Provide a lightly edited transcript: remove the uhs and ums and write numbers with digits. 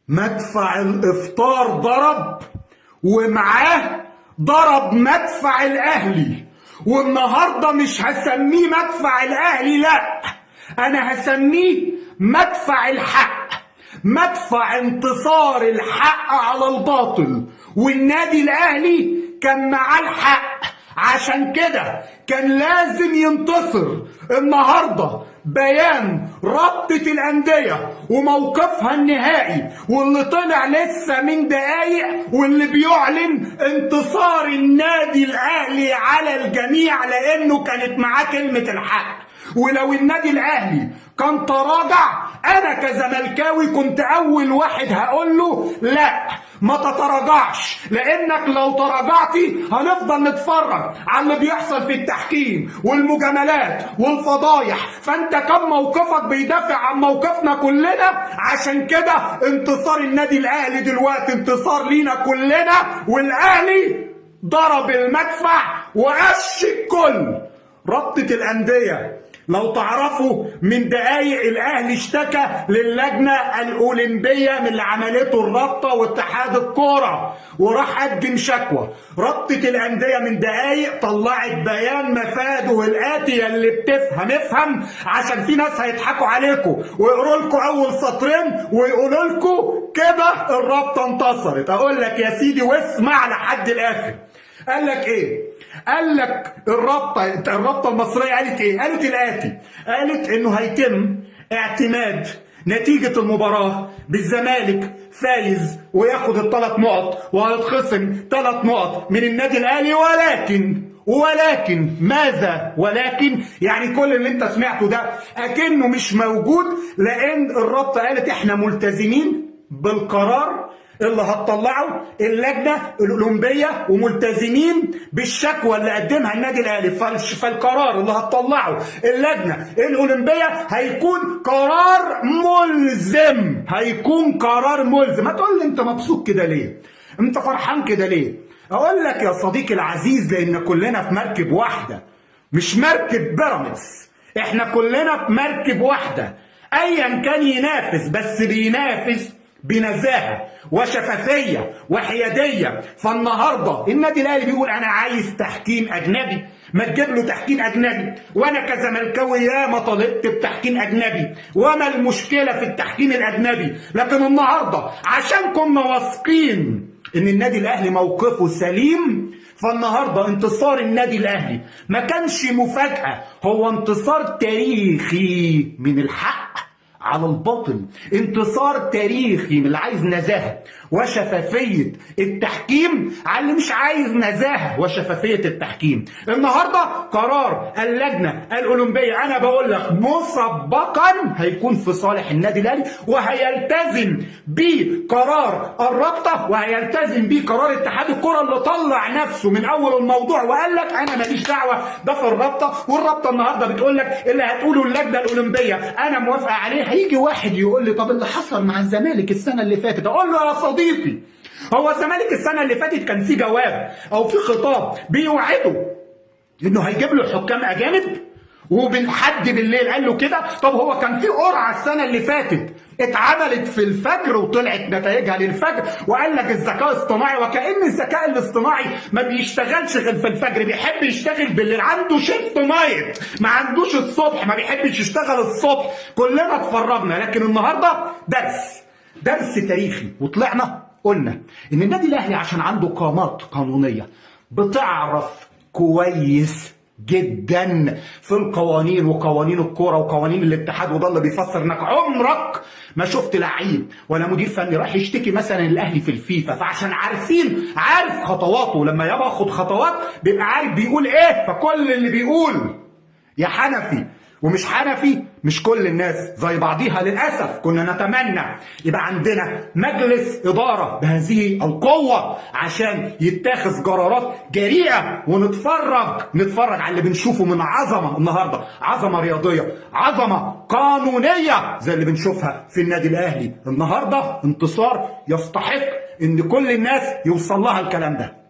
مدفع الافطار ضرب، ومعاه ضرب مدفع الاهلي. والنهارده مش هسميه مدفع الاهلي، لا، انا هسميه مدفع الحق، مدفع انتصار الحق على الباطل. والنادي الاهلي كان معاه الحق، عشان كده كان لازم ينتصر. النهارده بيان رابطة الأندية وموقفها النهائي، واللي طلع لسه من دقايق، واللي بيعلن انتصار النادي الأهلي على الجميع، لأنه كانت معاه كلمة الحق. ولو النادي الأهلي كان تراجع، أنا كزملكاوي كنت أول واحد هقول له لا، ما تتراجعش، لانك لو تراجعتي هنفضل نتفرج على اللي بيحصل في التحكيم والمجاملات والفضايح. فانت كان موقفك بيدافع عن موقفنا كلنا، عشان كده انتصار النادي الاهلي دلوقتي انتصار لينا كلنا. والاهلي ضرب المدفع وقش الكل. رابطة الاندية لو تعرفوا من دقايق الاهلي اشتكى للجنه الاولمبيه من اللي عملته الرابطه واتحاد الكوره، وراح قدم شكوى. رابطه الانديه من دقايق طلعت بيان مفاده الاتي، اللي بتفهم افهم، عشان في ناس هيضحكوا عليكم ويقولوا لكم اول سطرين ويقولوا لكم كده الرابطه انتصرت. اقول لك يا سيدي واسمع لحد الاخر. قال لك ايه؟ قال لك الرابطه المصريه قالت ايه؟ قالت الاتي، قالت انه هيتم اعتماد نتيجه المباراه بالزمالك فايز وياخد الثلاث نقط، وهيتخصم 3 نقط من النادي الاهلي. ولكن ماذا؟ ولكن يعني كل اللي انت سمعته ده اكنه مش موجود، لان الرابطه قالت احنا ملتزمين بالقرار اللي هتطلعه اللجنه الاولمبيه، وملتزمين بالشكوى اللي قدمها النادي الاهلي. فالقرار اللي هتطلعه اللجنه الاولمبيه هيكون قرار ملزم، هيكون قرار ملزم. هتقول لي انت مبسوط كده ليه؟ انت فرحان كده ليه؟ اقول لك يا صديقي العزيز، لان كلنا في مركب واحده، مش مركب بيراميدز، احنا كلنا في مركب واحده. ايا كان ينافس، بس بينافس بنزاهه وشفافيه وحياديه. فالنهارده النادي الاهلي بيقول انا عايز تحكيم اجنبي، ما تجيب له تحكيم اجنبي. وانا كزملكاوي ياما طالبت بتحكيم اجنبي، وما المشكله في التحكيم الاجنبي. لكن النهارده عشان كنا واثقين ان النادي الاهلي موقفه سليم، فالنهارده انتصار النادي الاهلي ما كانش مفاجاه، هو انتصار تاريخي من الحق على الباطل، انتصار تاريخي من اللي عايز نزاهه وشفافيه التحكيم على اللي مش عايز نزاهه وشفافيه التحكيم. النهارده قرار اللجنه الاولمبيه انا بقول لك مسبقا هيكون في صالح النادي الاهلي، وهيلتزم بقرار الرابطه، وهيلتزم بقرار اتحاد الكره اللي طلع نفسه من اول الموضوع وقال لك انا ماليش دعوه، ده في الرابطه. والرابطه النهارده بتقول لك اللي هتقوله اللجنه الاولمبيه انا موافقه عليه. هيجي واحد يقول لي طب اللي حصل مع الزمالك السنه اللي فاتت، اقول له يا صديقي هو الزمالك السنه اللي فاتت كان في جواب او في خطاب بيوعده انه هيجيب له حكام اجانب، وبالحد بالليل قال له كده. طب هو كان في قرعه السنه اللي فاتت اتعملت في الفجر وطلعت نتائجها للفجر، وقال لك الذكاء الاصطناعي، وكأن الذكاء الاصطناعي ما بيشتغلش غير في الفجر، بيحب يشتغل بالليل، عنده شيفت نايت، ما عندوش الصبح، ما بيحبش يشتغل الصبح. كلنا اتفرجنا. لكن النهارده درس تاريخي، وطلعنا قلنا ان النادي الاهلي عشان عنده قامات قانونيه بتعرف كويس جدا في القوانين وقوانين الكوره وقوانين الاتحاد، وده اللي بيفسر انك عمرك ما شفت لعيب ولا مدير فني راح يشتكي مثلا الاهلي في الفيفا. فعشان عارف خطواته، لما يبقى ياخد خطوات بيبقى عارف بيقول ايه. فكل اللي بيقول يا حنفي ومش حنفي، مش كل الناس زي بعضيها للاسف. كنا نتمنى يبقى عندنا مجلس اداره بهذه القوه عشان يتخذ قرارات جريئه، ونتفرج على اللي بنشوفه من عظمه النهارده، عظمه رياضيه، عظمه قانونيه زي اللي بنشوفها في النادي الاهلي. النهارده انتصار يستحق ان كل الناس يوصل لها الكلام ده.